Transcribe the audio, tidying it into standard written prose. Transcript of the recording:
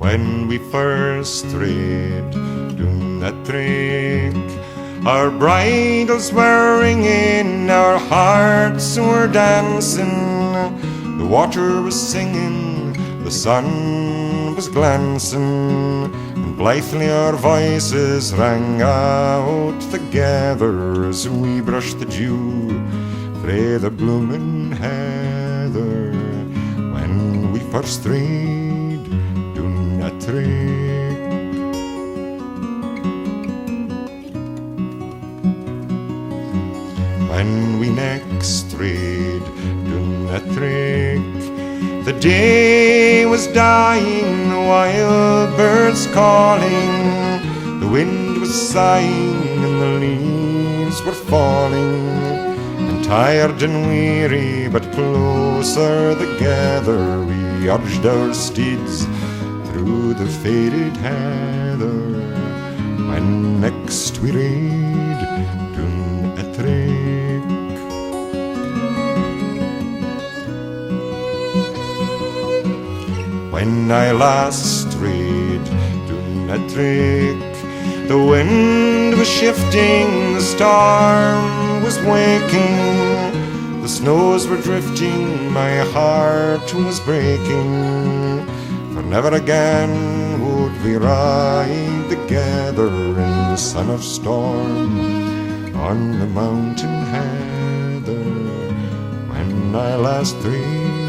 When we first strayed down that track, our bridles were ringing, our hearts were dancing. The water was singing, the sun was glancing, and blithely our voices rang out together as we brushed the dew frae the bloomin' heather. When we first strayed down that track, when we next strayed down that track, the day was dying, the wild birds calling, the wind was sighing, and the leaves were falling. And tired and weary, but closer together, we urged our steeds through the faded heather. When next we rode down a track, when I last rode down a track, the wind was shifting, the storm was waking, the snows were drifting, my heart was breaking. For never again would we ride together in the sun of storm on the mountain heather. When I last rode